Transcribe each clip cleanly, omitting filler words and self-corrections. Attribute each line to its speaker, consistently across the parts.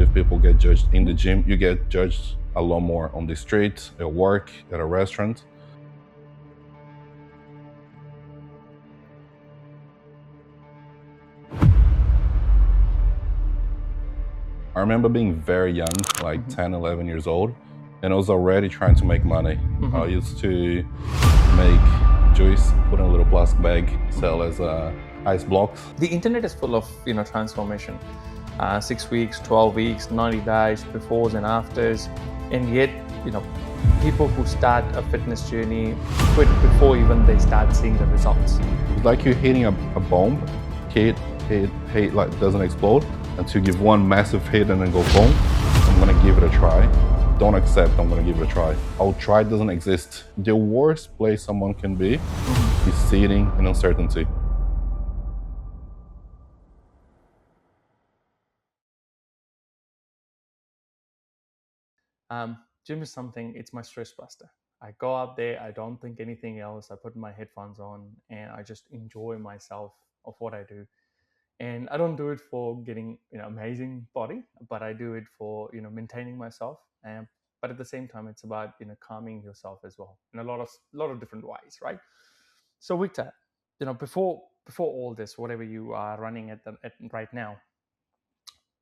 Speaker 1: if people get judged in the gym, you get judged a lot more on the street, at work, at a restaurant. I remember being very young, like 10, 11 years old, and I was already trying to make money. I used to make juice, put in a little plastic bag, sell as ice blocks.
Speaker 2: The internet is full of transformation. 6 weeks, 12 weeks, 90 days, befores and afters, and yet people who start a fitness journey quit before even they start seeing the results.
Speaker 1: It's like you're hitting a bomb, hit, like doesn't explode, until you give one massive hit and then go boom. I'm gonna give it a try. Don't accept, I'm gonna give it a try. I'll try doesn't exist. The worst place someone can be is sitting in uncertainty.
Speaker 2: Gym is something, it's my stress buster. I go out there, I don't think anything else. I put my headphones on and I just enjoy myself of what I do. And I don't do it for getting amazing body, but I do it for maintaining myself. And but at the same time, it's about calming yourself as well in a lot of different ways, right? So Victor, before all this, whatever you are running at right now,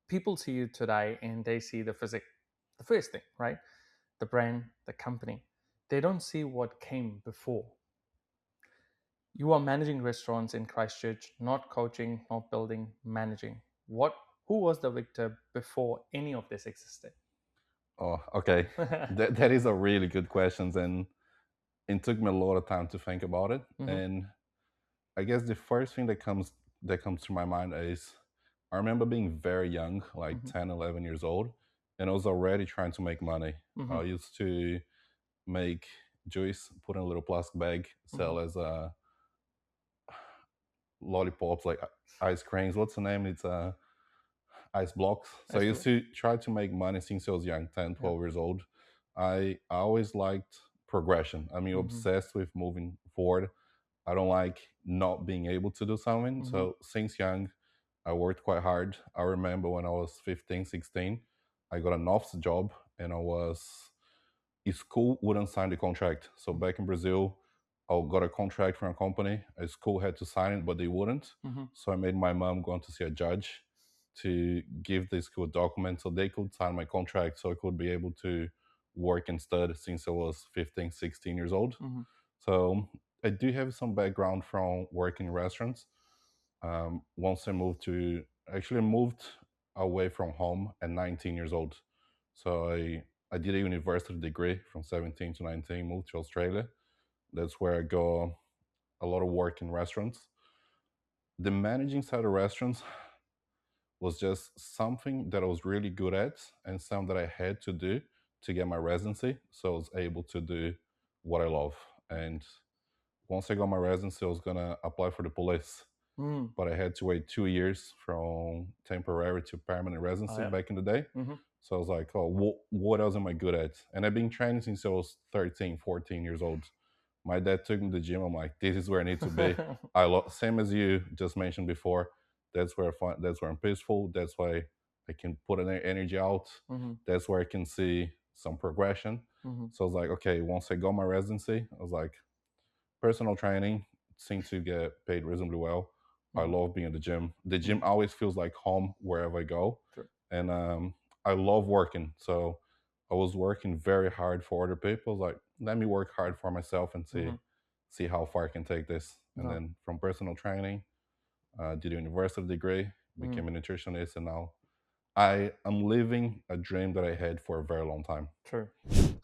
Speaker 2: people see you today and they see the physique, the first thing, right? The brand, the company. They don't see what came before. You are managing restaurants in Christchurch, not coaching, not building, managing. Who was the Victor before any of this existed?
Speaker 1: Oh, okay. that is a really good question, and it took me a lot of time to think about it. And I guess the first thing that comes to my mind is I remember being very young, like 10, 11 years old, and I was already trying to make money. I used to make juice, put in a little plastic bag, sell as lollipops, like ice creams. What's the name? It's ice blocks. So I used to try to make money since I was young, 10, 12 years old. I always liked progression. I'm obsessed with moving forward. I don't like not being able to do something. So since young, I worked quite hard. I remember when I was 15, 16, I got an office job and school wouldn't sign the contract. So back in Brazil, I got a contract from a company. A school had to sign it, but they wouldn't. So I made my mom go to see a judge to give the school a document so they could sign my contract so I could be able to work and study since I was 15, 16 years old. So I do have some background from working in restaurants. Once I moved away from home at 19 years old. So I did a university degree from 17 to 19, moved to Australia. That's where I got a lot of work in restaurants. The managing side of restaurants was just something that I was really good at and something that I had to do to get my residency. So I was able to do what I love. And once I got my residency, I was gonna apply for the police. But I had to wait 2 years from temporary to permanent residency back in the day. So I was like, oh, what else am I good at? And I've been training since I was 13, 14 years old. My dad took me to the gym. I'm like, this is where I need to be. Same as you just mentioned before. That's where that's where I'm peaceful. That's why I can put an energy out. That's where I can see some progression. So I was like, okay, once I got my residency, I was like, personal training seems to get paid reasonably well. I love being at the gym. The gym always feels like home wherever I go.
Speaker 2: Sure.
Speaker 1: And I love working. So I was working very hard for other people. Like, let me work hard for myself and see how far I can take this. And then from personal training, did a university degree, became a nutritionist, and now I am living a dream that I had for a very long time.
Speaker 2: True.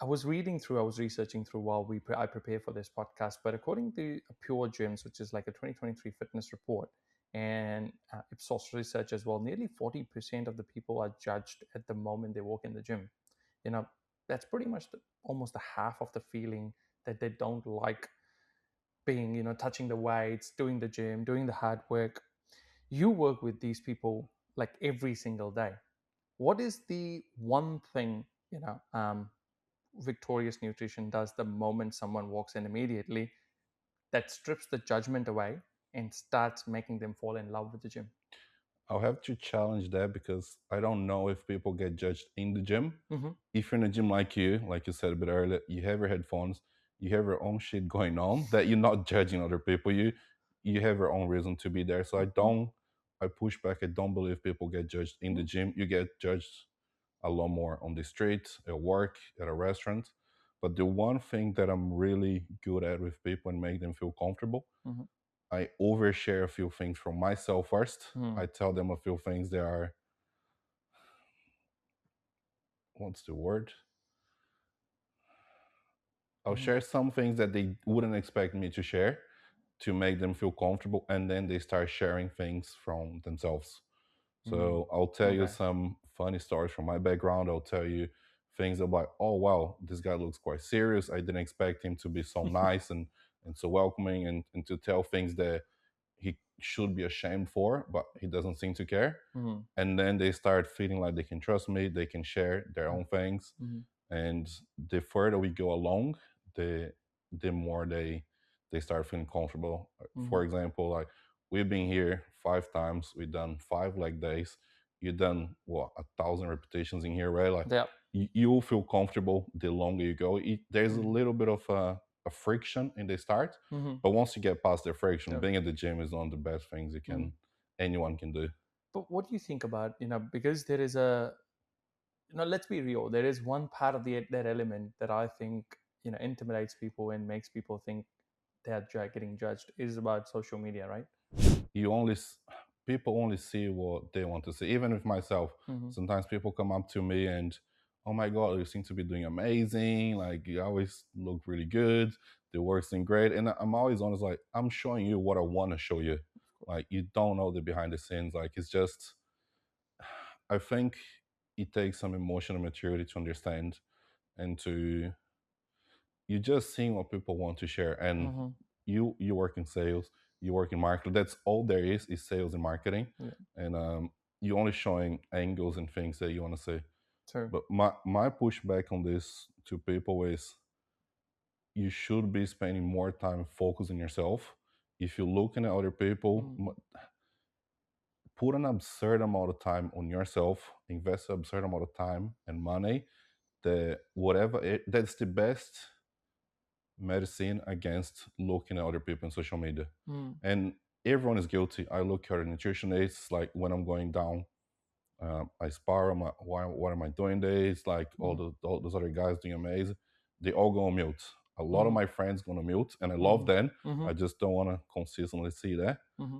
Speaker 2: I was researching through while I prepare for this podcast. But according to Pure Gyms, which is like a 2023 fitness report, and Ipsos research as well, nearly 40% of the people are judged at the moment they walk in the gym. That's pretty much almost a half of the feeling that they don't like being, touching the weights, doing the gym, doing the hard work. You work with these people like every single day. What is the one thing, Victorious Nutrition does the moment someone walks in immediately that strips the judgment away and starts making them fall in love with the gym?
Speaker 1: I'll have to challenge that because I don't know if people get judged in the gym.
Speaker 2: Mm-hmm.
Speaker 1: If you're in a gym like you said a bit earlier, you have your headphones, you have your own shit going on that you're not judging other people. You have your own reason to be there. So
Speaker 2: Mm-hmm.
Speaker 1: I push back. I don't believe people get judged in the gym. You get judged a lot more on the street, at work, at a restaurant. But the one thing that I'm really good at with people and make them feel comfortable,
Speaker 2: Mm-hmm.
Speaker 1: I overshare a few things from myself first.
Speaker 2: Mm-hmm.
Speaker 1: I tell them a few things that are, what's the word? I'll
Speaker 2: Mm-hmm.
Speaker 1: share some things that they wouldn't expect me to share to make them feel comfortable, and then they start sharing things from themselves.
Speaker 2: Mm.
Speaker 1: So I'll tell you
Speaker 2: Okay.
Speaker 1: some funny stories from my background. I'll tell you things about, oh wow, this guy looks quite serious. I didn't expect him to be so nice and so welcoming, and to tell things that he should be ashamed for, but he doesn't seem to care.
Speaker 2: Mm-hmm.
Speaker 1: And then they start feeling like they can trust me, they can share their own things.
Speaker 2: Mm-hmm.
Speaker 1: And the further we go along, the more they start feeling comfortable.
Speaker 2: Mm-hmm.
Speaker 1: For example, like we've been here 5 times, we've done 5 leg days, you've done what, 1,000 repetitions in here, right? Like
Speaker 2: Yeah.
Speaker 1: you will feel comfortable the longer you go. There's a
Speaker 2: Mm-hmm.
Speaker 1: little bit of a friction in the start,
Speaker 2: Mm-hmm.
Speaker 1: but once you get past the friction,
Speaker 2: Yeah.
Speaker 1: being at the gym is one of the best things you
Speaker 2: Mm-hmm.
Speaker 1: can anyone can do.
Speaker 2: But what do you think about, because there is let's be real, there is one part of that element that I think, intimidates people and makes people think they're getting judged, is about social media, right?
Speaker 1: You only people only see what they want to see. Even with myself,
Speaker 2: Mm-hmm.
Speaker 1: sometimes people come up to me and, oh my god, you seem to be doing amazing, like you always look really good, the work seem great. And I'm always honest, like I'm showing you what I want to show you. Like you don't know the behind the scenes. Like it's just, I think it takes some emotional maturity to understand, and to, you just seeing what people want to share. And
Speaker 2: Mm-hmm.
Speaker 1: you work in sales, you work in marketing, that's all there is sales and marketing.
Speaker 2: Yeah.
Speaker 1: And you only showing angles and things that you want to say.
Speaker 2: True.
Speaker 1: But my pushback on this to people is, you should be spending more time focusing yourself. If you're looking at other people,
Speaker 2: Mm-hmm.
Speaker 1: put an absurd amount of time on yourself, invest an absurd amount of time and money, that that's the best medicine against looking at other people in social media.
Speaker 2: Mm-hmm.
Speaker 1: And everyone is guilty. I look at a nutritionist, like when I'm going down, I spar. What am I doing this? Like all those other guys doing amazing. They all go on mute. A lot of
Speaker 2: Mm-hmm.
Speaker 1: my friends go on mute, and I love
Speaker 2: Mm-hmm.
Speaker 1: them.
Speaker 2: Mm-hmm.
Speaker 1: I just don't want to consistently see that.
Speaker 2: Mm-hmm.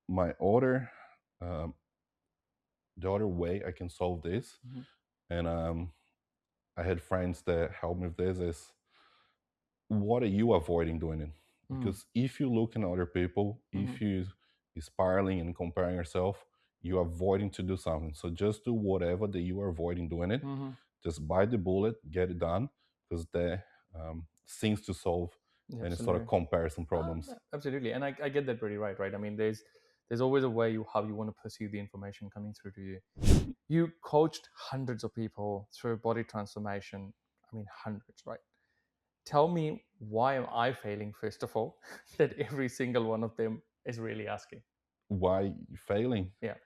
Speaker 1: My other, um, the other way I can solve this,
Speaker 2: Mm-hmm.
Speaker 1: and I had friends that helped me with this, is, what are you avoiding doing it?
Speaker 2: Mm-hmm.
Speaker 1: Because if you look at other people,
Speaker 2: Mm-hmm.
Speaker 1: if you spiraling and comparing yourself, you're avoiding to do something. So just do whatever that you are avoiding doing it.
Speaker 2: Mm-hmm.
Speaker 1: Just bite the bullet, get it done, because that seems to solve
Speaker 2: Yeah,
Speaker 1: any sort of
Speaker 2: absolutely.
Speaker 1: comparison problems.
Speaker 2: Absolutely, and I get that pretty right. I mean, there's always a way how you want to perceive the information coming through to you. You coached hundreds of people through body transformation. I mean, hundreds, right? Tell me, why am I failing, first of all, that every single one of them is really asking?
Speaker 1: Why failing?
Speaker 2: Yeah.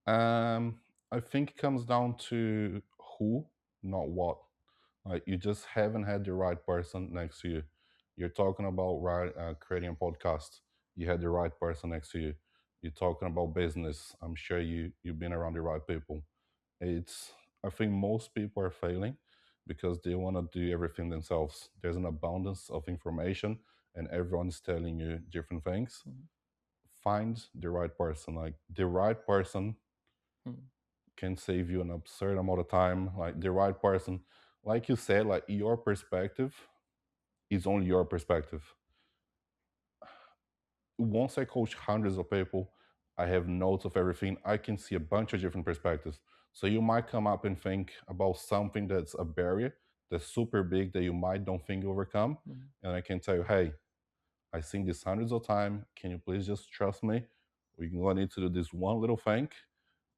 Speaker 1: Um, I think it comes down to who, not what. Like you just haven't had the right person next to you. You're talking about creating a podcast. You had the right person next to you. You're talking about business. I'm sure you've been around the right people. It's I think most people are failing because they want to do everything themselves. There's an abundance of information, and everyone's telling you different things.
Speaker 2: Mm-hmm.
Speaker 1: Find the right person. Like the right person
Speaker 2: Mm-hmm.
Speaker 1: can save you an absurd amount of time. Like the right person, like you said, like your perspective is only your perspective. Once I coach hundreds of people, I have notes of everything. I can see a bunch of different perspectives. So you might come up and think about something that's a barrier that's super big that you might don't think you overcome.
Speaker 2: Mm-hmm.
Speaker 1: And I can tell you, hey, I've seen this hundreds of times. Can you please just trust me? We're gonna need to do this one little thing.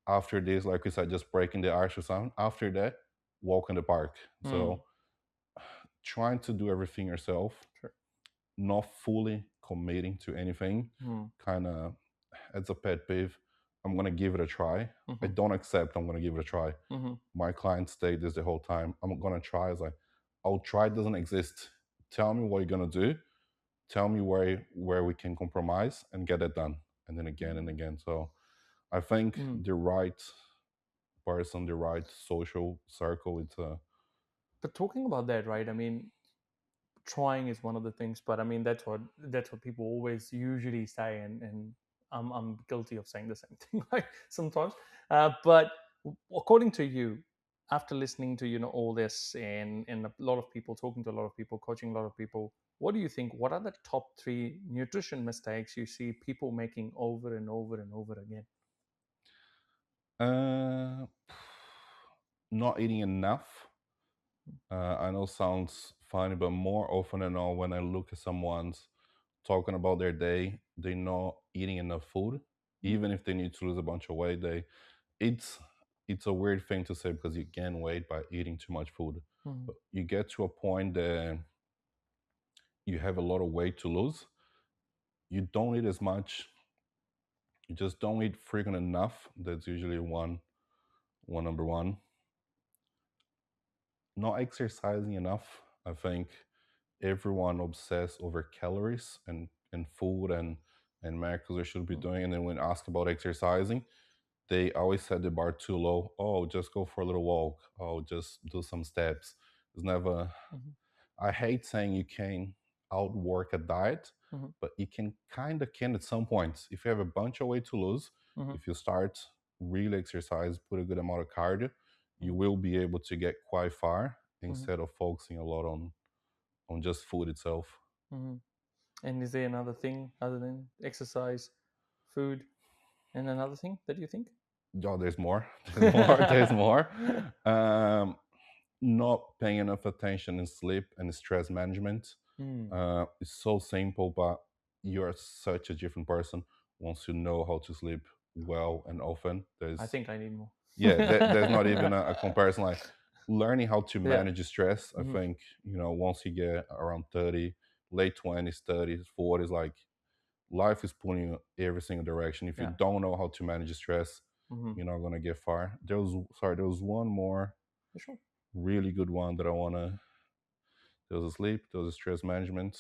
Speaker 1: After this, like we said, just breaking the ice or something. After that, walk in the park.
Speaker 2: Mm-hmm.
Speaker 1: So trying to do everything yourself,
Speaker 2: Sure.
Speaker 1: not fully committing to anything,
Speaker 2: Mm-hmm.
Speaker 1: kind of, it's a pet peeve. I'm gonna give it a try. I don't accept I'm gonna give it a try. My clients say this the whole time. I'm gonna try. It's like, I'll try doesn't exist. Tell me what you're gonna do. Tell me where we can compromise and get it done. And then again and again. So I think the right person, the right social circle, it's a
Speaker 2: But talking about that, right? I mean, trying is one of the things, but I mean that's what people always usually say, and I'm guilty of saying the same thing, right? Sometimes. But according to you, after listening to all this, and a lot of people, talking to a lot of people, coaching a lot of people, what do you think? What are the top 3 nutrition mistakes you see people making over and over and over again?
Speaker 1: uh, not eating enough. I know sounds funny, but more often than not, when I look at someone's talking about their day, they not eating enough food, even if they need to lose a bunch of weight. It's it's a weird thing to say because you gain weight by eating too much food.
Speaker 2: Mhm.
Speaker 1: But you get to a point that you have a lot of weight to lose. You don't eat as much. You just don't eat frequent enough. That's usually one number one. Not exercising enough. I think everyone obsessed over calories and food and macros they should be doing. And then when asked about exercising, they always set the bar too low. Oh, just go for a little walk. Oh, just do some steps. It's never.
Speaker 2: Mhm.
Speaker 1: I hate saying you can outwork a diet,
Speaker 2: Mhm.
Speaker 1: but you can at some points. If you have a bunch of weight to lose,
Speaker 2: Mhm.
Speaker 1: if you start really exercise, put a good amount of cardio, you
Speaker 2: Mhm.
Speaker 1: will be able to get quite far
Speaker 2: Mhm.
Speaker 1: instead of focusing a lot on just food itself.
Speaker 2: Mhm. And is there another thing other than exercise, food, and another thing that you think?
Speaker 1: Oh, there's more. There's more. There's more. Um, Not paying enough attention in sleep and stress management.
Speaker 2: Mm,
Speaker 1: It's so simple, but you're such a different person once you know how to sleep well and often.
Speaker 2: I
Speaker 1: There's
Speaker 2: think I need more.
Speaker 1: yeah, there's not even a comparison. Like learning how to
Speaker 2: Yeah.
Speaker 1: manage stress. I
Speaker 2: Hmm.
Speaker 1: think once you get around 30, late 20s, 30s, 40s, like life is pulling you every single direction. If you
Speaker 2: Yeah.
Speaker 1: don't know how to manage stress,
Speaker 2: Hmm.
Speaker 1: you're not gonna get far. There was one more
Speaker 2: For sure.
Speaker 1: really good one that I wanna. There was a sleep. There was a stress management.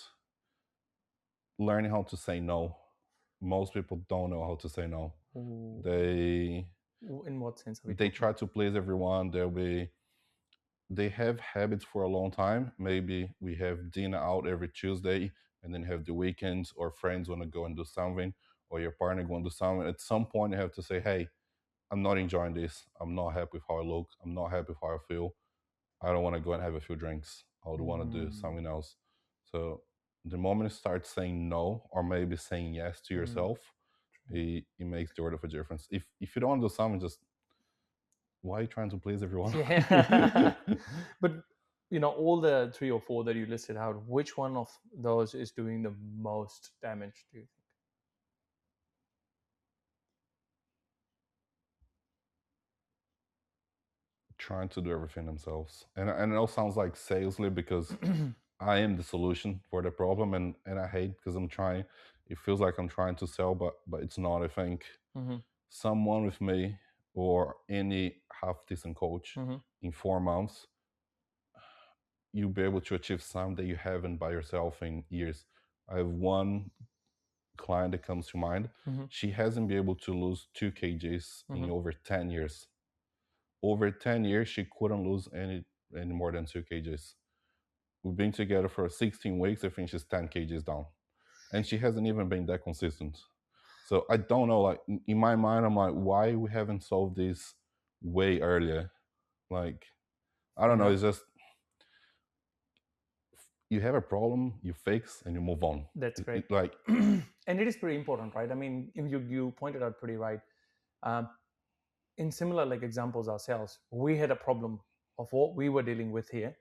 Speaker 1: Learning how to say no. Most people don't know how to say no.
Speaker 2: Ooh.
Speaker 1: They
Speaker 2: In what sense are we
Speaker 1: they
Speaker 2: talking?
Speaker 1: try to please everyone. They have habits for a long time. Maybe we have dinner out every Tuesday, and then have the weekends, or friends want to go and do something, or your partner going to do something. At some point, you have to say, "Hey, I'm not enjoying this. I'm not happy with how I look. I'm not happy with how I feel. I don't want to go and have a few drinks. I would want to do
Speaker 2: Mm,
Speaker 1: something else." So the moment you start saying no, or maybe saying yes to
Speaker 2: mm,
Speaker 1: yourself,
Speaker 2: true.
Speaker 1: it makes the world of a difference. If you don't want to do something, just why are you trying to please everyone?
Speaker 2: Yeah. But all the 3 or 4 that you listed out, which one of those is doing the most damage, do you
Speaker 1: Trying to do everything themselves, and it all sounds like salesly because
Speaker 2: think?
Speaker 1: I am the solution for the problem, and I hate because I'm trying. It feels like I'm trying to sell, but it's not. I think
Speaker 2: Hmm.
Speaker 1: someone with me or any half decent coach
Speaker 2: Hmm.
Speaker 1: in 4 months, you'll be able to achieve something that you haven't by yourself in years. I have one client that comes to mind.
Speaker 2: Hmm.
Speaker 1: She hasn't been able to lose 2 kgs in
Speaker 2: Hmm.
Speaker 1: over 10 years. Over 10 years, she couldn't lose any more than 2 kgs. We've been together for 16 weeks. I think she's 10 kgs down. And she hasn't even been that consistent. So I don't know, like in my mind, I'm like, why we haven't solved this way earlier? Like, I don't know,
Speaker 2: Yeah,
Speaker 1: it's just you have a problem, you fix and you move on.
Speaker 2: that's great.
Speaker 1: Like
Speaker 2: And it is pretty important, right? I mean, you pointed out pretty right. Um, in similar like examples ourselves, we had a problem of what we were dealing with here.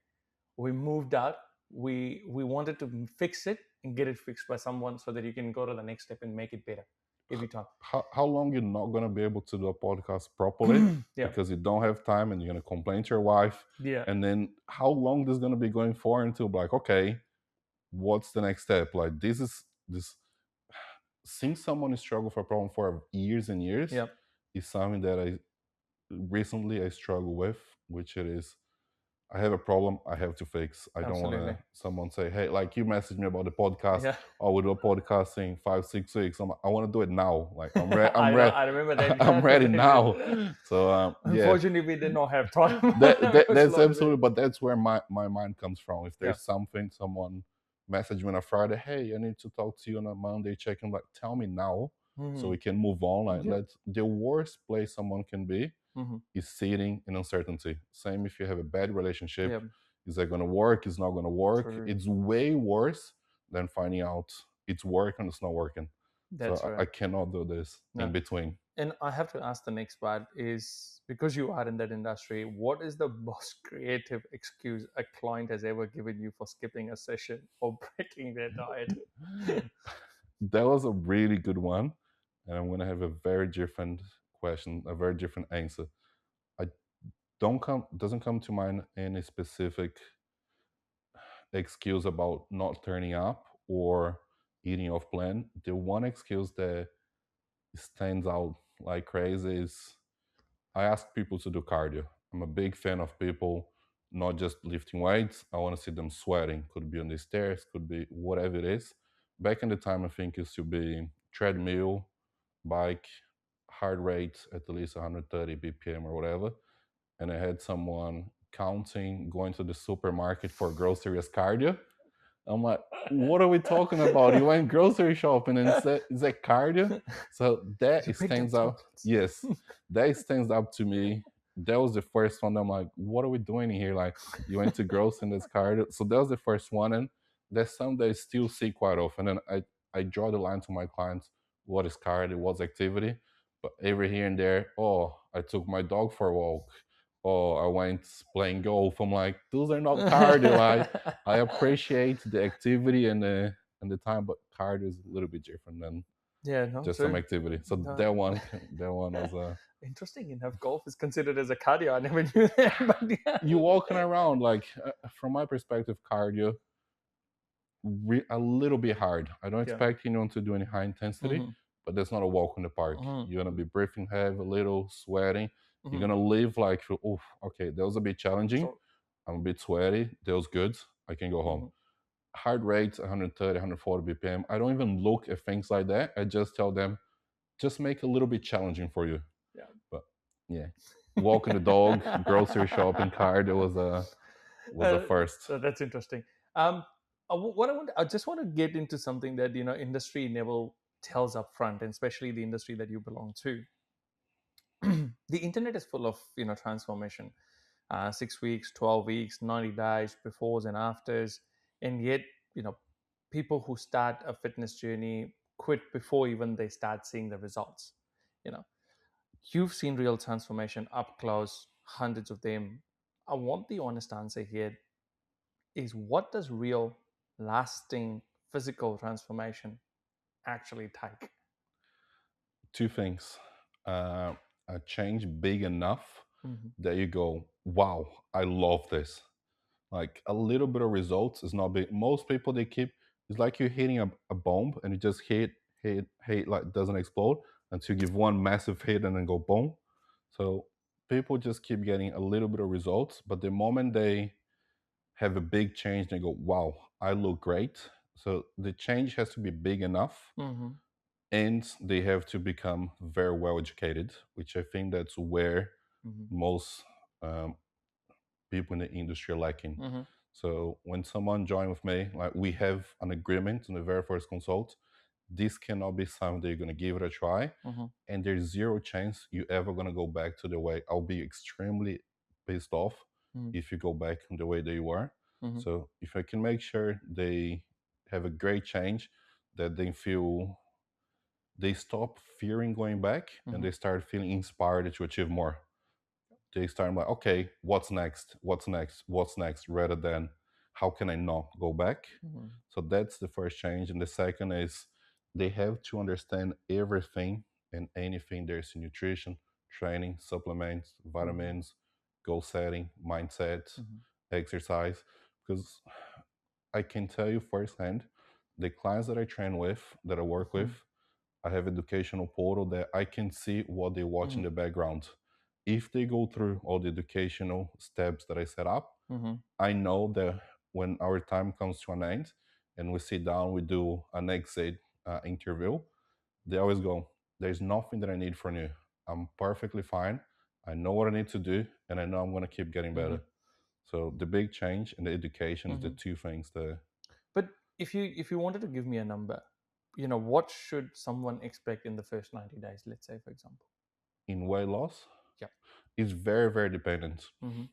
Speaker 2: We moved out. We wanted to fix it and get it fixed by someone so that you can go to the next step and make it better every time.
Speaker 1: how long you're not gonna be able to do a podcast properly
Speaker 2: Yeah,
Speaker 1: because you don't have time and you're gonna complain to your wife,
Speaker 2: yeah,
Speaker 1: and then how long this is gonna be going for until like, okay, what's the next step? Like this is this seeing someone struggle for a problem for years and years,
Speaker 2: yeah.
Speaker 1: is something that I struggle with, which it is I have a problem I have to fix. I don't want
Speaker 2: Absolutely.
Speaker 1: to someone say, hey, like you messaged me about the podcast.
Speaker 2: Yeah.
Speaker 1: Oh, we do a podcast in 5 6 weeks. I want to do it now. Like I'm
Speaker 2: I know.
Speaker 1: ready.
Speaker 2: I remember that
Speaker 1: I'm ready now.
Speaker 2: conversation.
Speaker 1: So yeah,
Speaker 2: Unfortunately, we did not have time.
Speaker 1: that,
Speaker 2: It was
Speaker 1: that's
Speaker 2: long day.
Speaker 1: absolutely. But that's where my mind comes from. If
Speaker 2: Yeah.
Speaker 1: there's something, someone message me on a Friday, hey, I need to talk to you on a Monday. Check in. Like, tell me now, so
Speaker 2: Hmm.
Speaker 1: we can move on. Like,
Speaker 2: Yep.
Speaker 1: let's. The worst place someone can be
Speaker 2: Hmm.
Speaker 1: is sitting in uncertainty. Same if you have a bad relationship.
Speaker 2: Yeah.
Speaker 1: Is that going to work? Is not going to work?
Speaker 2: True.
Speaker 1: It's way worse than finding out it's working, it's not working. So
Speaker 2: That's
Speaker 1: I
Speaker 2: right.
Speaker 1: cannot do this in
Speaker 2: No.
Speaker 1: between.
Speaker 2: And I have to ask the next part is because you are in that industry, what is the most creative excuse a client has ever given you for skipping a session or breaking their diet?
Speaker 1: That was a really good one. And I'm going to have a very different question, a very different answer. I don't come, doesn't come to mind any specific excuse about not turning up or eating off plan. The one excuse that stands out like crazy is I ask people to do cardio. I'm a big fan of people not just lifting weights. I want to see them sweating. Could be on the stairs, could be whatever it is. Back in the time, I think it used to be treadmill, bike, heart rate at least 130 BPM or whatever. And I had someone counting, going to the supermarket for groceries cardio. I'm like, what are we talking about? You went grocery shopping and said, is that cardio? So
Speaker 2: You
Speaker 1: that
Speaker 2: picked up
Speaker 1: stands out.
Speaker 2: chocolates.
Speaker 1: Yes, that stands up to me. That was the first one. I'm like, what are we doing here? Like, you went to grocery and that's cardio. So that was the first one. And that's something that I still see quite often. And I draw the line to my clients. What is cardio? What's activity? But every here and there, oh, I took my dog for a walk. Oh, I went playing golf. I'm like, those are not cardio. I appreciate the activity and the time, but cardio is a little bit different than
Speaker 2: Yeah, no,
Speaker 1: just some
Speaker 2: true.
Speaker 1: activity. So
Speaker 2: No.
Speaker 1: that one was
Speaker 2: Interesting enough, golf is considered as a cardio. I never knew that, but yeah.
Speaker 1: you walking around like from my perspective, cardio a little bit hard. I don't
Speaker 2: Yeah.
Speaker 1: expect anyone to do any high intensity,
Speaker 2: Hmm.
Speaker 1: but that's not a walk in the park.
Speaker 2: Hmm.
Speaker 1: You're gonna be breathing heavy, a little sweating. You're
Speaker 2: Hmm.
Speaker 1: gonna live like, oh, okay, that was a bit challenging.
Speaker 2: So,
Speaker 1: I'm a bit sweaty. That was good. I can go home.
Speaker 2: mhm.
Speaker 1: Heart rate 130, 140 BPM. I don't even look at things like that. I just tell them, just make it a little bit challenging for you. But yeah, walking the dog, grocery shopping, car. That was a
Speaker 2: Uh,
Speaker 1: first.
Speaker 2: so that's interesting. What I just want to get into something that industry never tells up front, and especially the industry that you belong to. The internet is full of transformation. 6 weeks, 12 weeks, 90 days, befores and afters, and yet you know people who start a fitness journey quit before even they start seeing the results. You know, you've seen real transformation up close, hundreds of them. I want the honest answer here is what does real, lasting physical transformation actually take?
Speaker 1: Two things. Uh, a change big enough
Speaker 2: Hmm.
Speaker 1: that you go, wow, I love this. Like a little bit of results is not big. Most people they keep it's like you're hitting a bomb and you just hit like doesn't explode until you give one massive hit and then go boom. So people just keep getting a little bit of results, but the moment they have a big change, they go, wow, I look great. So the change has to be big enough
Speaker 2: Hmm.
Speaker 1: and they have to become very well educated, which I think that's where
Speaker 2: Hmm.
Speaker 1: most um, people in the industry are lacking.
Speaker 2: Hmm.
Speaker 1: So when someone join with me, like we have an agreement in the very first consult, this cannot be something that you're gonna give it a try,
Speaker 2: Hmm.
Speaker 1: and there's zero chance you ever gonna go back to the way. I'll be extremely pissed off
Speaker 2: Hmm.
Speaker 1: if you go back the way they were.
Speaker 2: Hmm.
Speaker 1: So if I can make sure they have a great change, that they feel they stop fearing going back and
Speaker 2: Hmm.
Speaker 1: they start feeling inspired to achieve more. They start like, okay, what's next? What's next? What's next? Rather than how can I not go back?
Speaker 2: Hmm.
Speaker 1: So that's the first change. And the second is they have to understand everything and anything there's in nutrition, training, supplements,
Speaker 2: Hmm.
Speaker 1: vitamins, goal setting, mindset,
Speaker 2: Hmm.
Speaker 1: exercise. Because I can tell you firsthand, the clients that I train with, that I work with, I have educational portal that I can see what they watch in
Speaker 2: Mm-hmm.
Speaker 1: the background. If they go through all the educational steps that I set up,
Speaker 2: Mm-hmm.
Speaker 1: I know that when our time comes to an end and we sit down, we do an exit interview, they always go, "There's nothing that I need from you. I'm perfectly fine. I know what I need to do, and I know I'm going to keep getting
Speaker 2: Mm-hmm.
Speaker 1: better." So the big change and the education is the
Speaker 2: Mm-hmm.
Speaker 1: two things that
Speaker 2: But if you wanted to give me a number, what should someone expect in the first 90 days, let's say, for example?
Speaker 1: in weight loss
Speaker 2: Yeah.
Speaker 1: is very, very dependent.
Speaker 2: Mm-hmm.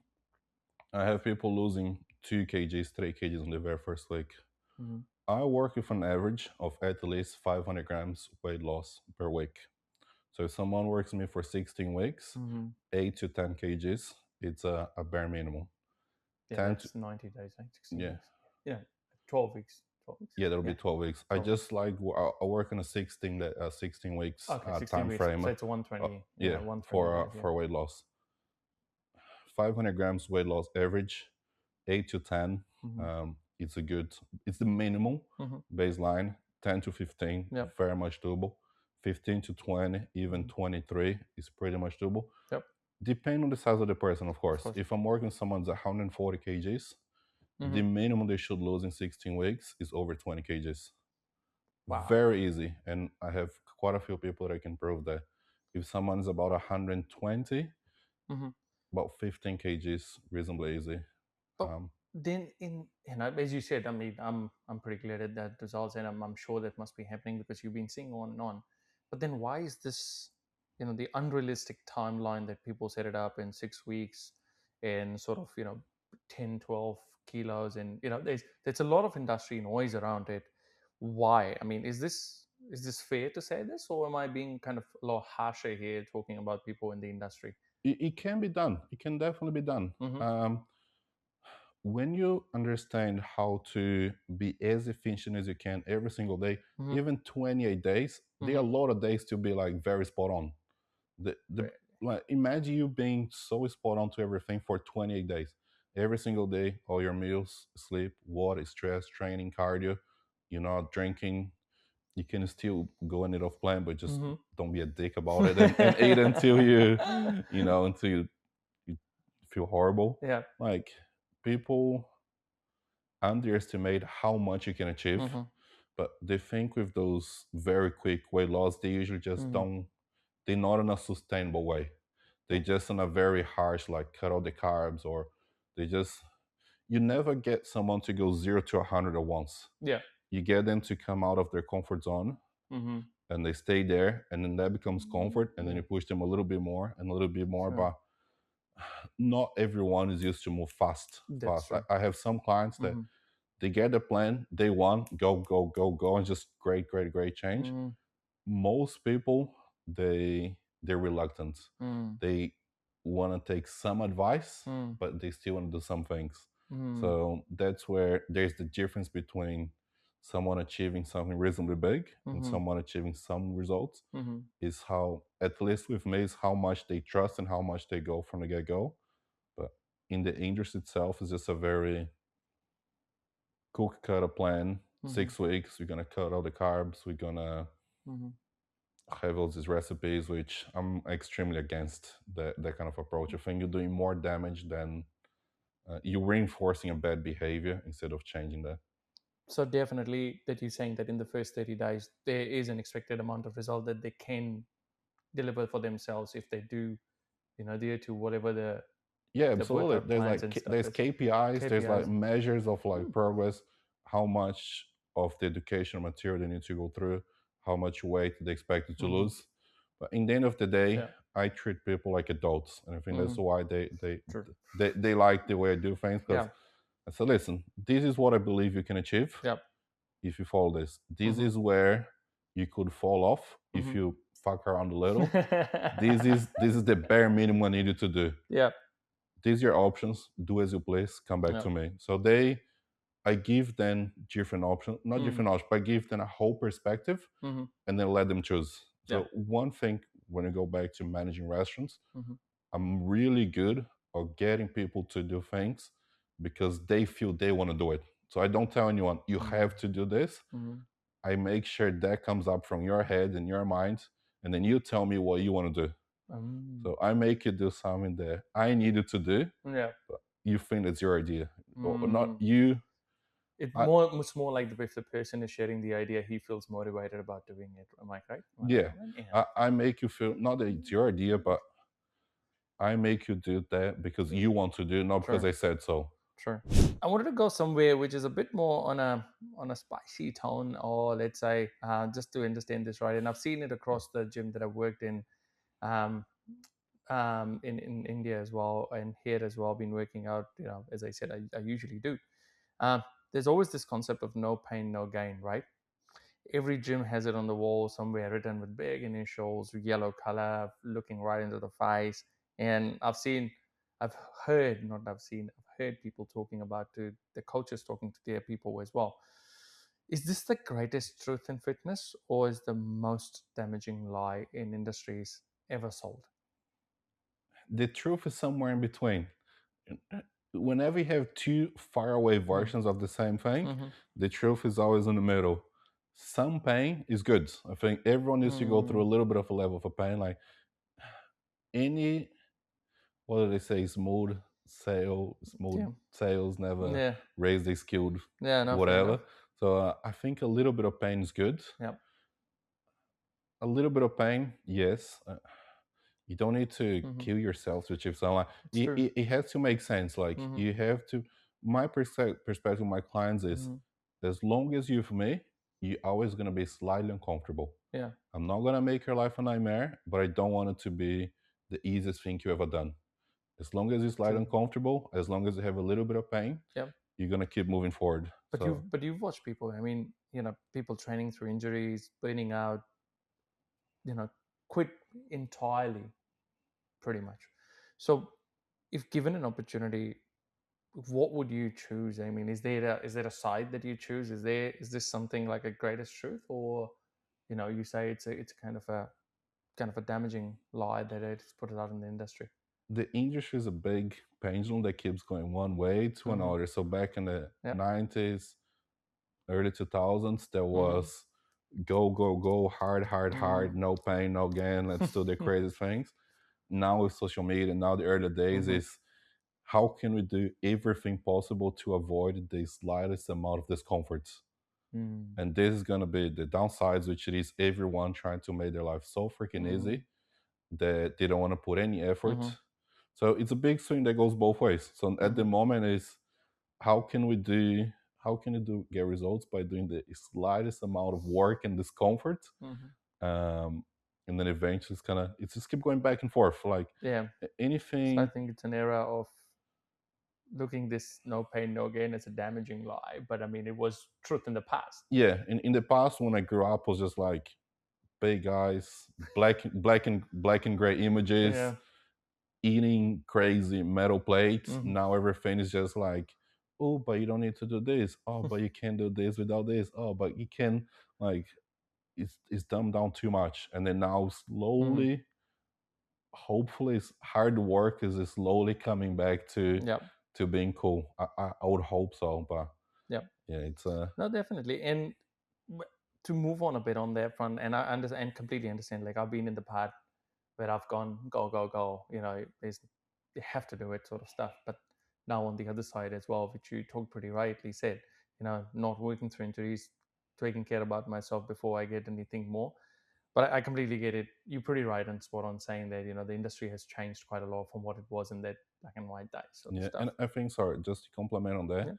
Speaker 1: I have people losing 2 kgs, 3 kgs on the very first week.
Speaker 2: Mm-hmm.
Speaker 1: I work with an average of at least 500 grams weight loss per week. So if someone works with me for 16 weeks,
Speaker 2: Mm-hmm.
Speaker 1: 8 to 10 kgs, it's a bare minimum.
Speaker 2: Yeah,
Speaker 1: 10 to,
Speaker 2: that's 90 days, like 16
Speaker 1: yeah,
Speaker 2: weeks. Yeah, 12 weeks. 12 weeks.
Speaker 1: yeah, that'll be
Speaker 2: Yeah,
Speaker 1: 12 weeks. I
Speaker 2: 12 weeks.
Speaker 1: just like, I work on a 16 weeks
Speaker 2: Okay, 16
Speaker 1: time
Speaker 2: weeks.
Speaker 1: frame.
Speaker 2: So it's 120. Yeah,
Speaker 1: Yeah,
Speaker 2: 120 days. Yeah.
Speaker 1: for weight loss. 500 grams weight loss average, 8 to 10.
Speaker 2: Mm-hmm.
Speaker 1: It's a good, it's the minimum
Speaker 2: Mm-hmm.
Speaker 1: baseline. 10 to 15,
Speaker 2: Yep.
Speaker 1: very much doable. 15 to 20, even
Speaker 2: Mm-hmm.
Speaker 1: 23 is pretty much doable.
Speaker 2: Yep.
Speaker 1: Depending on the size of the person, of
Speaker 2: Of
Speaker 1: course.
Speaker 2: course.
Speaker 1: If I'm working with someone's 140 kgs,
Speaker 2: Mm-hmm.
Speaker 1: the minimum they should lose in 16 weeks is over 20 kgs.
Speaker 2: Wow.
Speaker 1: Very easy. And I have quite a few people that can prove that. If someone's about 120,
Speaker 2: Mm-hmm.
Speaker 1: about 15 kgs, reasonably easy.
Speaker 2: But
Speaker 1: Um,
Speaker 2: then, as you said, I mean, I'm pretty clear at that results, and I'm sure that must be happening because you've been seeing on and on. But then, why is this, the unrealistic timeline that people set it up in 6 weeks, and sort of 10, 12 kilos, and there's a lot of industry noise around it. Why? I mean, is this fair to say this, or am I being kind of a lot harsher here talking about people in the industry?
Speaker 1: it can be done. It can definitely be done.
Speaker 2: Mm-hmm.
Speaker 1: When you understand how to be as efficient as you can every single day,
Speaker 2: Mm-hmm.
Speaker 1: even 28 days, there are a
Speaker 2: Mm-hmm.
Speaker 1: lot of days to be like very spot on. The
Speaker 2: Right.
Speaker 1: like imagine you being so spot on to everything for 28 days. Every single day, all your meals, sleep, water, stress, training, cardio, you're not drinking. You can still go in it off plan, but just
Speaker 2: Mm-hmm.
Speaker 1: don't be a dick about it and eat until until you feel horrible.
Speaker 2: Yeah.
Speaker 1: Like people underestimate how much you can achieve,
Speaker 2: Mm-hmm.
Speaker 1: but they think with those very quick weight loss, they usually just
Speaker 2: Mm-hmm.
Speaker 1: don't. They're not in a sustainable way. They
Speaker 2: Yeah.
Speaker 1: just in a very harsh, like cut out the carbs, or they just. You never get someone to go 0 to 100 at once.
Speaker 2: Yeah.
Speaker 1: You get them to come out of their comfort zone,
Speaker 2: Mm-hmm.
Speaker 1: and they stay there, and then that becomes comfort, and then
Speaker 2: Yeah.
Speaker 1: you push them a little bit more and a little bit more.
Speaker 2: Sure.
Speaker 1: But not everyone is used to move fast.
Speaker 2: That's
Speaker 1: Fast.
Speaker 2: true.
Speaker 1: I have some clients that
Speaker 2: Mm-hmm.
Speaker 1: they get the plan, day one, go, go, go, go, and just great, great, great change.
Speaker 2: Mm-hmm.
Speaker 1: Most people, they're reluctant.
Speaker 2: Mm-hmm.
Speaker 1: They want to take some advice, but they still want to do some things.
Speaker 2: Mm-hmm.
Speaker 1: So that's where there's the difference between someone achieving something reasonably big and
Speaker 2: Mm-hmm.
Speaker 1: someone achieving some results.
Speaker 2: Mm-hmm.
Speaker 1: Is how, at least with me, is how much they trust and how much they go from the get go. But in the industry itself, is just a very cookie cutter plan.
Speaker 2: Mm-hmm.
Speaker 1: 6 weeks, we're gonna cut all the carbs. We're gonna
Speaker 2: Mm-hmm.
Speaker 1: have all these recipes, which I'm extremely against that kind of approach. I think you're doing more damage than you're reinforcing a bad behavior instead of changing that.
Speaker 2: So definitely that you're saying that in the first 30 days there is an expected amount of result that they can deliver for themselves if they do, adhere to whatever
Speaker 1: Yeah,
Speaker 2: the
Speaker 1: absolutely.
Speaker 2: workout
Speaker 1: There's
Speaker 2: plans
Speaker 1: like
Speaker 2: and stuff
Speaker 1: there's
Speaker 2: is.
Speaker 1: KPIs. There's like
Speaker 2: KPIs.
Speaker 1: measures of like
Speaker 2: Hmm.
Speaker 1: progress, how much of the educational material they need to go through, how much weight they expected to
Speaker 2: Mm-hmm.
Speaker 1: lose. But in the end of the day,
Speaker 2: Yeah.
Speaker 1: I treat people like adults, and I think
Speaker 2: Mm-hmm.
Speaker 1: that's why they
Speaker 2: True.
Speaker 1: they like the way I do things because
Speaker 2: Yeah.
Speaker 1: I said, listen, this is what I believe you can achieve
Speaker 2: Yeah.
Speaker 1: if you follow this. This
Speaker 2: Mm-hmm.
Speaker 1: is where you could fall off if
Speaker 2: Mm-hmm.
Speaker 1: you fuck around a little. This is the bare minimum I need you to do.
Speaker 2: Yeah.
Speaker 1: These are your options. Do as you please. Come back
Speaker 2: Yeah.
Speaker 1: to me. So I give them different options, not
Speaker 2: Mm-hmm.
Speaker 1: different options, but I give them a whole perspective,
Speaker 2: Mm-hmm.
Speaker 1: and then let them choose.
Speaker 2: Yeah.
Speaker 1: So one thing when I go back to managing restaurants,
Speaker 2: Mm-hmm.
Speaker 1: I'm really good at getting people to do things because they feel they want to do it. So I don't tell anyone you have to do this.
Speaker 2: Mm-hmm.
Speaker 1: I make sure that comes up from your head and your mind, and then you tell me what you want to do.
Speaker 2: Mm.
Speaker 1: So I make you do something that I needed to do,
Speaker 2: Yeah.
Speaker 1: but you think it's your idea, or not
Speaker 2: Mm.
Speaker 1: you. I,
Speaker 2: It's more like if the person is sharing the idea, he feels motivated about doing it. Am I correct? Am I right
Speaker 1: yeah,
Speaker 2: on that? Yeah.
Speaker 1: I make you feel not that it's your idea, but I make you do that because you want to do it, not because
Speaker 2: Sure.
Speaker 1: I said so.
Speaker 2: Sure. I wanted to go somewhere which is a bit more on a spicy tone, or let's say, just to understand this right. And I've seen it across the gym that I've worked um, in India as well, and here as well. Been working out, as I said, I usually do. Um, there's always this concept of no pain, no gain, right? Every gym has it on the wall somewhere written with big initials, yellow color, looking right into the face. And I've heard, not I've seen, I've heard people talking about the coaches talking to their people as well. Is this the greatest truth in fitness, or is the most damaging lie in industries ever sold?
Speaker 1: The truth is somewhere in between. Whenever you have two faraway
Speaker 2: Mm.
Speaker 1: versions of the same thing,
Speaker 2: Mm-hmm.
Speaker 1: the truth is always in the middle. Some pain is good. I think everyone needs to go through
Speaker 2: Mm.
Speaker 1: a little bit of a level of pain. Like any, what do they say? Smooth
Speaker 2: Yeah.
Speaker 1: sales never
Speaker 2: Yeah.
Speaker 1: raise the skilled,
Speaker 2: Yeah. No, fair
Speaker 1: whatever.
Speaker 2: enough.
Speaker 1: So I think a little bit of pain is good.
Speaker 2: Yeah.
Speaker 1: A little bit of pain, yes. You don't need to
Speaker 2: Mm-hmm.
Speaker 1: kill yourself to achieve something. Like,
Speaker 2: It's true.
Speaker 1: it has to make sense. Like
Speaker 2: Mm-hmm.
Speaker 1: you have to. My perspective with my clients is,
Speaker 2: Mm-hmm.
Speaker 1: as long as you're with me, you're always gonna be slightly uncomfortable.
Speaker 2: Yeah.
Speaker 1: I'm not gonna make your life a nightmare, but I don't want it to be the easiest thing you ever done. As long as you're slightly
Speaker 2: True.
Speaker 1: uncomfortable, as long as you have a little bit of pain,
Speaker 2: Yeah.
Speaker 1: you're gonna keep moving forward. So
Speaker 2: But you've watched people. I mean, people training through injuries, burning out, quit entirely, pretty much. So, if given an opportunity, what would you choose? I mean, is there a side that you choose? Is this something like a greatest truth, or you say it's kind of a damaging lie that it's put it out in the industry?
Speaker 1: the industry is a big pendulum that keeps going one way to
Speaker 2: Mm-hmm.
Speaker 1: another. So back in the
Speaker 2: Yeah.
Speaker 1: 90s, early 2000s, there
Speaker 2: Mm-hmm.
Speaker 1: was go, go, go, hard, hard,
Speaker 2: Mm-hmm.
Speaker 1: hard, no pain, no gain, let's do the craziest things. Now with social media, now the early days
Speaker 2: Mm-hmm.
Speaker 1: is how can we do everything possible to avoid the slightest amount of discomfort?
Speaker 2: Mm.
Speaker 1: And this is going to be the downsides, which it is everyone trying to make their life so freaking
Speaker 2: Mm.
Speaker 1: easy that they don't want to put any effort.
Speaker 2: Mm-hmm.
Speaker 1: So it's a big swing that goes both ways. So at the
Speaker 2: Mm-hmm.
Speaker 1: moment is how can we do how can you do get results by doing the slightest amount of work and discomfort,
Speaker 2: Mm-hmm.
Speaker 1: um, and then eventually it's just keep going back and forth like
Speaker 2: Yeah. So I
Speaker 1: anything.
Speaker 2: think it's an era of looking this no pain no gain as a damaging lie, but I mean it was truth in the past.
Speaker 1: Yeah, in the past when I grew up was just like big guys, black and gray images,
Speaker 2: Yeah.
Speaker 1: eating crazy metal plates.
Speaker 2: Mm-hmm.
Speaker 1: Now everything is just like, oh, but you don't need to do this. Oh, but you can't do this without this. Oh, but you can, like, it's dumbed down too much. And then now
Speaker 2: Mm-hmm.
Speaker 1: slowly, hopefully, hard work is slowly coming back
Speaker 2: Yeah.
Speaker 1: to being cool. I would hope so, but
Speaker 2: Yeah.
Speaker 1: yeah, it's
Speaker 2: No, definitely. And w- to move on a bit on that front, and I understand and completely understand. Like I've been in the part where I've gone go go go. There's you have to do it sort of stuff. But now on the other side as well, which you talked pretty rightly said, not working through injuries, taking care about myself before I get anything more. But I completely get it. You're pretty right and spot on saying that the industry has changed quite a lot from what it was in that black and white days sort of
Speaker 1: yeah.
Speaker 2: stuff.
Speaker 1: And I think, sorry, just to compliment on that,
Speaker 2: Yeah.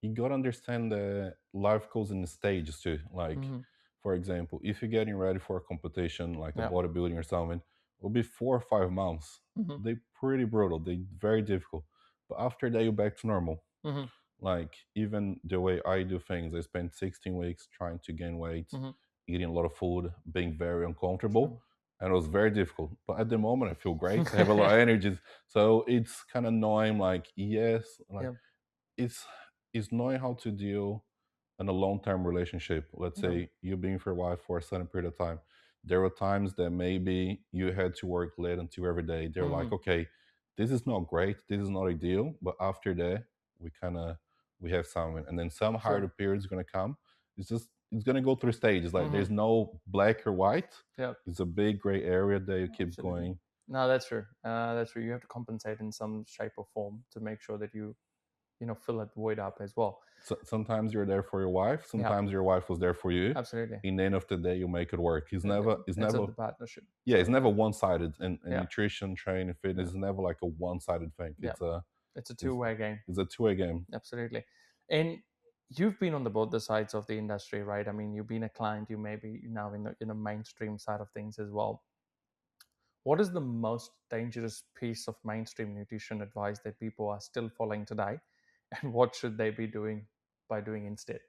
Speaker 1: you gotta understand that life goes in stages too. Like,
Speaker 2: Mm-hmm.
Speaker 1: for example, if you're getting ready for a competition like a
Speaker 2: Yeah.
Speaker 1: bodybuilding or something, it will be 4 or 5 months.
Speaker 2: Mm-hmm.
Speaker 1: They're pretty brutal. They're very difficult. But after that, you're back to normal.
Speaker 2: Mm-hmm.
Speaker 1: Like even the way I do things, I spent 16 weeks trying to gain weight,
Speaker 2: Mm-hmm.
Speaker 1: eating a lot of food, being very uncomfortable,
Speaker 2: True.
Speaker 1: and it was very difficult. But at the moment, I feel great. I have a lot of energy, so it's kind of knowing, like, yes, like
Speaker 2: Yeah.
Speaker 1: it's knowing how to deal in a long-term relationship. Let's
Speaker 2: Yeah.
Speaker 1: say you've been for a while for a certain period of time. There were times that maybe you had to work late until every day. They're like,
Speaker 2: Mm-hmm.
Speaker 1: okay, this is not great, this is not ideal, but after that, we kind of we have something, and then some
Speaker 2: Sure.
Speaker 1: harder periods are gonna come. It's just it's gonna go through stages. Like there's no black or white.
Speaker 2: Yeah,
Speaker 1: It's a big gray area that you keep
Speaker 2: absolutely.
Speaker 1: going.
Speaker 2: No, that's true. That's true. You have to compensate in some shape or form to make sure that you fill that void up as well.
Speaker 1: So, sometimes you're there for your wife.
Speaker 2: Yeah,
Speaker 1: Sometimes your wife was there for you.
Speaker 2: absolutely.
Speaker 1: In the end of the day, you make it work. It's
Speaker 2: It's
Speaker 1: never,
Speaker 2: the partnership.
Speaker 1: yeah, it's never one-sided. And
Speaker 2: Yeah,
Speaker 1: nutrition, training, fitness
Speaker 2: yeah,
Speaker 1: is never like a one-sided thing.
Speaker 2: yeah. It's a
Speaker 1: It's,
Speaker 2: two-way game.
Speaker 1: it's a two-way game.
Speaker 2: Absolutely. And you've been on the both the sides of the industry, right? I mean, you've been a client. You may be now in the mainstream side of things as well. What is the most dangerous piece of mainstream nutrition advice that people are still following today, and what should they be doing by doing instead?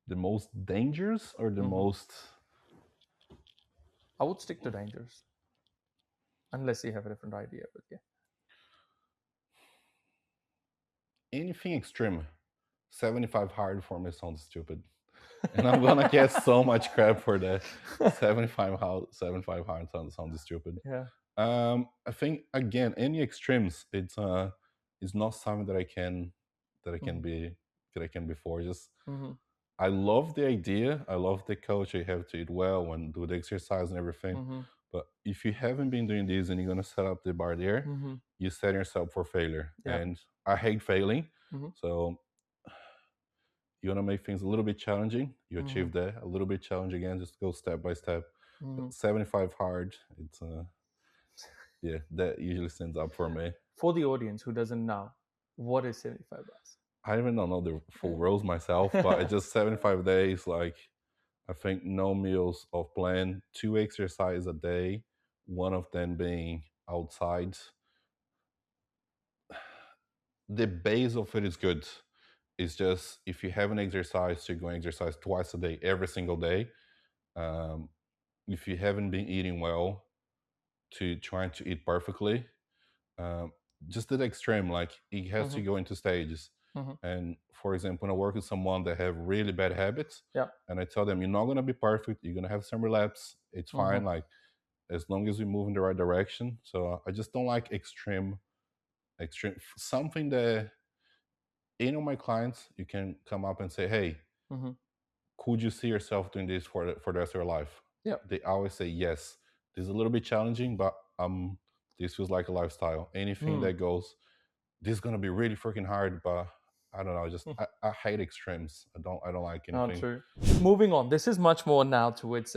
Speaker 1: The most dangerous or the most
Speaker 2: I would stick to dangerous, unless you have a different idea. But yeah,
Speaker 1: anything extreme. 75 hard for me sounds stupid. And I'm gonna get so much crap for that. 75 hard sounds stupid.
Speaker 2: yeah.
Speaker 1: I think again, any extremes, it's not something that I can be that I can be for. Just
Speaker 2: Mm-hmm.
Speaker 1: I love the idea. I love the culture. You have to eat well and do the exercise and everything.
Speaker 2: Mm-hmm.
Speaker 1: But if you haven't been doing this and you're gonna set up the bar there,
Speaker 2: Mm-hmm.
Speaker 1: you set yourself for failure.
Speaker 2: Yeah.
Speaker 1: And I hate failing.
Speaker 2: Mm-hmm.
Speaker 1: So you want to make things a little bit challenging. You
Speaker 2: Mm-hmm.
Speaker 1: achieve that a little bit challenging again. Just go step by step.
Speaker 2: Mm-hmm.
Speaker 1: 75 hard. It's yeah, that usually stands up for me.
Speaker 2: For the audience who doesn't know, what is 75 bars?
Speaker 1: I even don't know the full rules myself, but it's just 75 days. Like I think no meals of plan, 2 exercise a day, one of them being outside. The base of it is good. It's just if you haven't exercised, you're going to exercise twice a day, every single day. Um, if you haven't been eating well, to trying to eat perfectly, um, just the extreme. Like it has to
Speaker 2: Mm-hmm.
Speaker 1: go into stages.
Speaker 2: Mm-hmm.
Speaker 1: And for example, when I work with someone that have really bad habits,
Speaker 2: Yeah.
Speaker 1: and I tell them you're not gonna be perfect, you're gonna have some relapse. It's
Speaker 2: Mm-hmm.
Speaker 1: fine. Like as long as we move in the right direction. So I just don't like extreme something that any of my clients you can come up and say, hey,
Speaker 2: Mm-hmm.
Speaker 1: could you see yourself doing this for the rest of your life?
Speaker 2: Yeah.
Speaker 1: They always say yes. This is a little bit challenging, but this feels like a lifestyle. Anything that goes, this is gonna be really freaking hard, but I don't know. Just I hate extremes. I don't like
Speaker 2: Not
Speaker 1: anything.
Speaker 2: true. Moving on. This is much more now towards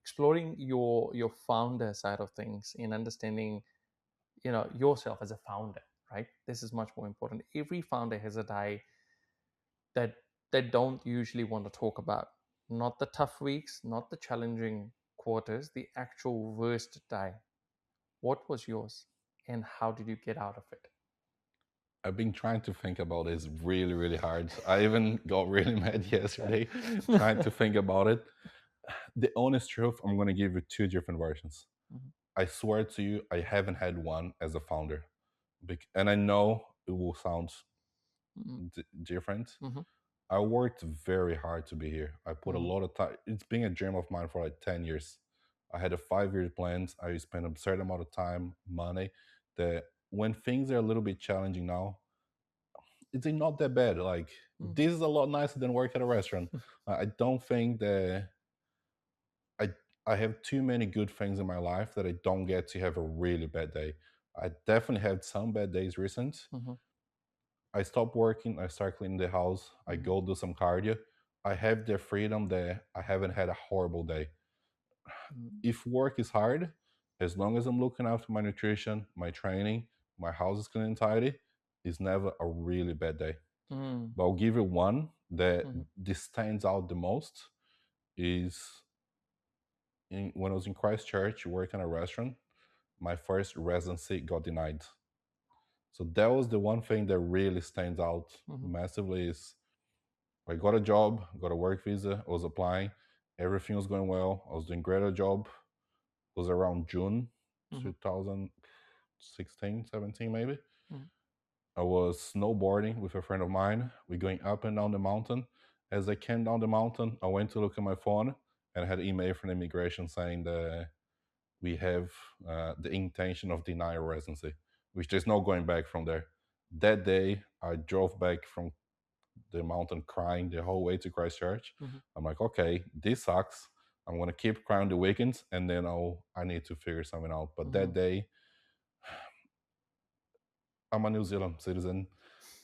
Speaker 2: exploring your founder side of things in understanding yourself as a founder. Right. This is much more important. Every founder has a day that they don't usually want to talk about. Not the tough weeks, not the challenging quarters, the actual worst day. What was yours, and how did you get out of it?
Speaker 1: I've been trying to think about this really, really hard. I even got really mad yesterday trying to think about it. The honest truth, I'm going to give you two different versions.
Speaker 2: Mhm.
Speaker 1: I swear to you, I haven't had one as a founder. And I know it will sound
Speaker 2: Mhm.
Speaker 1: different.
Speaker 2: Mhm.
Speaker 1: I worked very hard to be here. I put a
Speaker 2: Mhm.
Speaker 1: lot of time. It's been a dream of mine for like 10 years. I had a 5 year plan. I spent a certain amount of time, money, that when things are a little bit challenging now, it's not that bad. Like
Speaker 2: Mhm.
Speaker 1: this is a lot nicer than work at a restaurant. I don't think that I I have too many good things in my life that I don't get to have a really bad day. I definitely had some bad days recent.
Speaker 2: Mhm.
Speaker 1: I stop working, I start cleaning the house, I
Speaker 2: Mhm.
Speaker 1: go do some cardio. I have the freedom that I haven't had a horrible day.
Speaker 2: Mhm.
Speaker 1: If work is hard, as long as I'm looking after my nutrition, my training, my house is clean and tidy, it's never a really bad day.
Speaker 2: Mhm.
Speaker 1: But I'll give you one that
Speaker 2: Mhm.
Speaker 1: this stands out the most is when I was in Christchurch working at a restaurant, my first residency got denied. So that was the one thing that really stands out
Speaker 2: Mhm.
Speaker 1: massively is I got a job, got a work visa, I was applying, everything was going well, I was doing great at a job. It was around June
Speaker 2: Mhm.
Speaker 1: 2016, 17 maybe.
Speaker 2: Mhm.
Speaker 1: I was snowboarding with a friend of mine. We're going up and down the mountain. As I came down the mountain, I went to look at my phone and I had an email from immigration saying that we have the intention of denying residency, which there's no going back from there. That day, I drove back from the mountain crying the whole way to Christchurch.
Speaker 2: Mhm.
Speaker 1: I'm like, okay, this sucks. I'm gonna keep crying the weekends, and then I need to figure something out. But that
Speaker 2: Mhm.
Speaker 1: day, I'm a New Zealand citizen.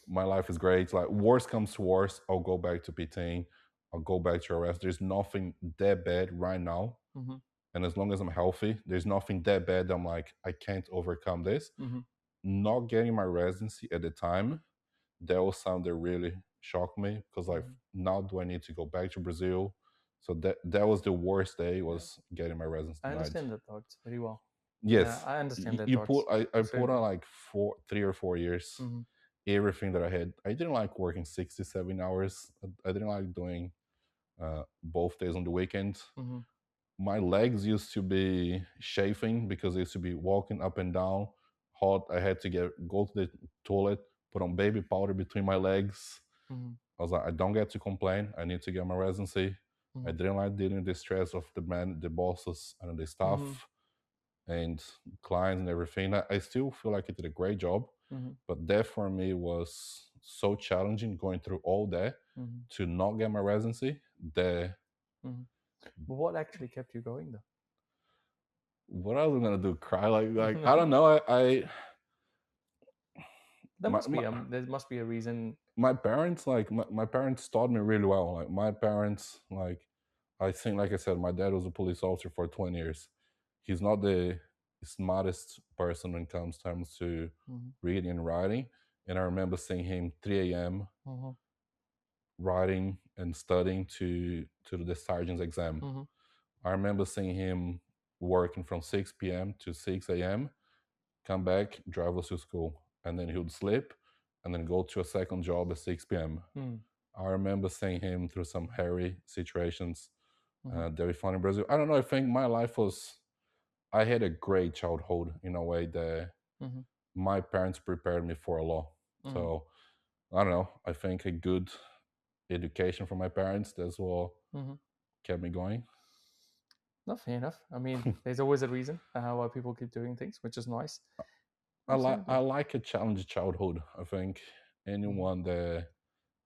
Speaker 1: My life is great. Like worst comes to worst, I'll go back to PT. I'll go back to RS. There's nothing that bad right now.
Speaker 2: Mhm.
Speaker 1: And as long as I'm healthy, there's nothing that bad that I'm like, I can't overcome this.
Speaker 2: Mhm.
Speaker 1: Not getting my residency at the time, that was something that really shocked me because like
Speaker 2: Mhm.
Speaker 1: now do I need to go back to Brazil? So that was the worst day
Speaker 2: Yeah.
Speaker 1: was getting my residency
Speaker 2: I
Speaker 1: denied.
Speaker 2: understand the thoughts very well. Yeah,
Speaker 1: Yes,
Speaker 2: I understand their
Speaker 1: you put
Speaker 2: thoughts.
Speaker 1: I put on
Speaker 2: Absolutely.
Speaker 1: like 3 or 4 years,
Speaker 2: Mhm.
Speaker 1: everything that I had. I didn't like working 60, 70 hours. I didn't like doing both days on the weekend.
Speaker 2: Mhm.
Speaker 1: My legs used to be chafing because I used to be walking up and down hot. I had to go to the toilet, put on baby powder between my legs.
Speaker 2: Mhm.
Speaker 1: I was like, I don't get to complain. I need to get my residency. I
Speaker 2: Mhm.
Speaker 1: didn't like dealing with the stress of the bosses, and the
Speaker 2: Mhm.
Speaker 1: staff and clients and everything. I still feel like I did a great job,
Speaker 2: Mhm.
Speaker 1: but that for me was so challenging going through all that
Speaker 2: Mhm.
Speaker 1: to not get my residency. That
Speaker 2: Mhm. But what actually kept you going
Speaker 1: what I was gonna do, cry like I
Speaker 2: though?
Speaker 1: don't know. I
Speaker 2: There
Speaker 1: my,
Speaker 2: must
Speaker 1: my
Speaker 2: be there must be a reason.
Speaker 1: my parents my parents taught me really well. Like my parents, like I think, like I said, my dad was a police officer for 20 years. He's not the smartest person when it comes to
Speaker 2: Mhm.
Speaker 1: reading and writing. And I remember seeing him 3 a.m.
Speaker 2: Mhm.
Speaker 1: writing and studying to the sergeant's exam.
Speaker 2: Mhm.
Speaker 1: I remember seeing him working from 6 p.m. to 6 a.m., come back, drive us to school, and then he would sleep and then go to a second job at 6 p.m.
Speaker 2: Mhm.
Speaker 1: I remember seeing him through some hairy situations
Speaker 2: Mhm.
Speaker 1: that we found in Brazil. I don't know. I think my life was. I had a great childhood in a way that
Speaker 2: Mhm.
Speaker 1: my parents prepared me for a lot.
Speaker 2: Mhm.
Speaker 1: So I don't know. I think a good education from my parents. That's what
Speaker 2: Mhm.
Speaker 1: kept me going.
Speaker 2: Not fair enough. I mean, there's always a reason why people keep doing things, which is nice.
Speaker 1: I
Speaker 2: Absolutely.
Speaker 1: like a challenging childhood. I think
Speaker 2: Mhm.
Speaker 1: anyone that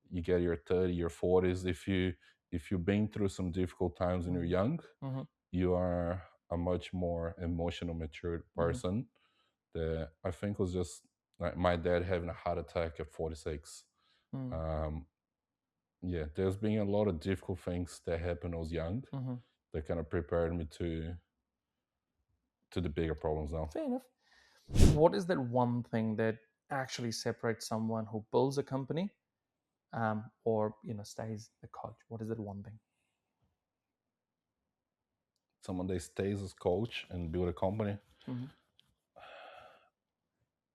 Speaker 1: you get your 30, your 40s, if you've been through some difficult times when you're
Speaker 2: Mhm.
Speaker 1: young,
Speaker 2: Mhm.
Speaker 1: you are a much more emotional, matured
Speaker 2: Mhm.
Speaker 1: person. That I think was just like my dad having a heart attack at 46.
Speaker 2: Mhm.
Speaker 1: Um, yeah, there's been a lot of difficult things that happened when I was young
Speaker 2: Mhm.
Speaker 1: that kind of prepared me to the bigger problems now.
Speaker 2: Fair enough. What is that one thing that actually separates someone who builds a company, or stays a coach? What is that one thing?
Speaker 1: Someone that stays as coach and build a company,
Speaker 2: Mhm.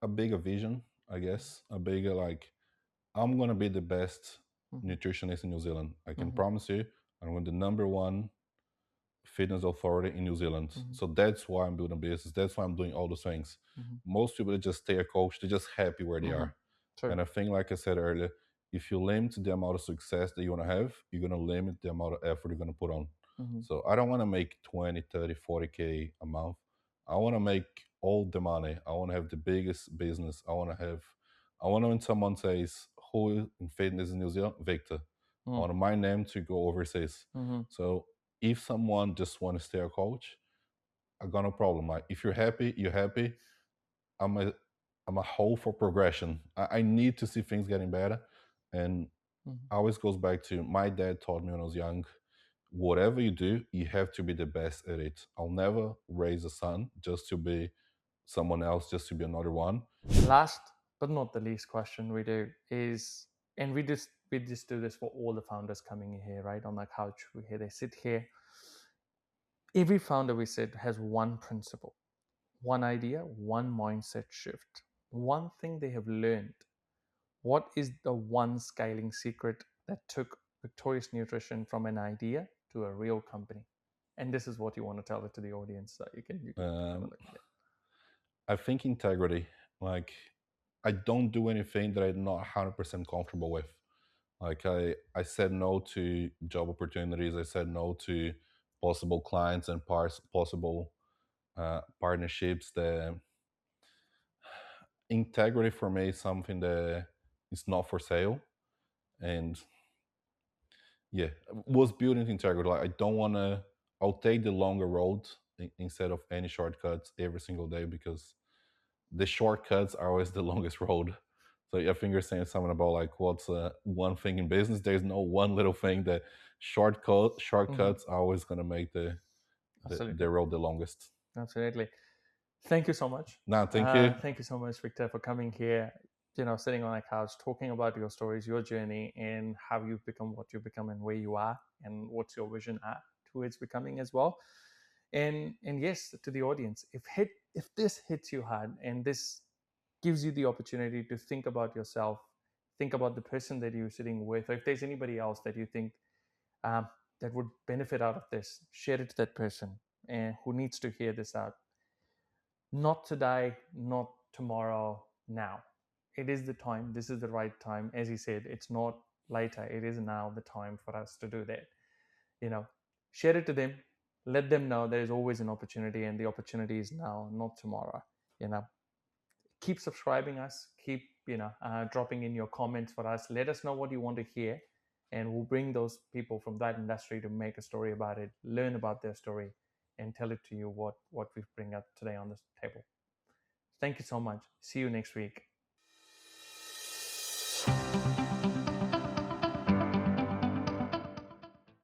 Speaker 1: a bigger vision, I guess, a bigger like I'm gonna be the best
Speaker 2: Mhm.
Speaker 1: nutritionist in New Zealand. I can
Speaker 2: Mhm.
Speaker 1: promise you, I'm gonna be the number one fitness authority in New Zealand.
Speaker 2: Mhm.
Speaker 1: So that's why I'm building business. That's why I'm doing all those things.
Speaker 2: Mhm.
Speaker 1: Most people that just stay a coach, they're just happy where they
Speaker 2: Mhm.
Speaker 1: are.
Speaker 2: True.
Speaker 1: And I think, like I said earlier, if you limit the amount of success that you want to have, you're going to limit the amount of effort you're going to put on.
Speaker 2: Mhm.
Speaker 1: So I don't want to make 20, 30, 40K a month. I want to make all the money. I want to have the biggest business. I want to, when someone says, who in fitness in New Zealand? Victor. I
Speaker 2: Mhm.
Speaker 1: want my name to go overseas.
Speaker 2: Mhm.
Speaker 1: So if someone just want to stay a coach, I got no problem. Like if you're happy, you're happy. I'm a I'm a whole for progression. I need to see things getting better. And
Speaker 2: Mhm.
Speaker 1: always goes back to my dad taught me when I was young, whatever you do, you have to be the best at it. I'll never raise a son just to be someone else, just to be another one.
Speaker 2: Last but not the least question we do is, and we just do this for all the founders coming in here, right, on the couch. We here, they sit here. Every founder we said has one principle, one idea, one mindset shift, one thing they have learned. What is the one scaling secret that took Victorious Nutrition from an idea to a real company? And this is what you want to tell it to the audience. So you can have a
Speaker 1: Um,
Speaker 2: look at it.
Speaker 1: I think integrity. Like I don't do anything that I'm not 100% comfortable with. Like I said no to job opportunities. I said no to possible clients and possible partnerships that integrity for me is something that is not for sale. And yeah, was building integrity. Like I don't want to. I'll take the longer road instead of any shortcuts every single day, because the shortcuts are always the longest road. So I think you're saying something about like what's one thing in business. There's no one little thing that shortcuts are always going to make
Speaker 2: Absolutely.
Speaker 1: the road the longest.
Speaker 2: Absolutely. Thank you so much.
Speaker 1: Now, thank you.
Speaker 2: Thank you so much, Victor, for coming here, sitting on a couch, talking about your stories, your journey, and how you've become what you've become and where you are, and what's your vision at towards becoming as well. And yes, to the audience, if this hits you hard and this gives you the opportunity to think about yourself, think about the person that you're sitting with, or if there's anybody else that you think um, that would benefit out of this, share it to that person and who needs to hear this out. Not today, not tomorrow, now. It is the time. This is the right time. As he said, it's not later. It is now the time for us to do that. You know, share it to them. Let them know there is always an opportunity, and the opportunity is now, not tomorrow. You know, keep subscribing us. Keep dropping in your comments for us. Let us know what you want to hear, and we'll bring those people from that industry to make a story about it, learn about their story, and tell it to you what we bring up today on this table. Thank you so much. See you next week.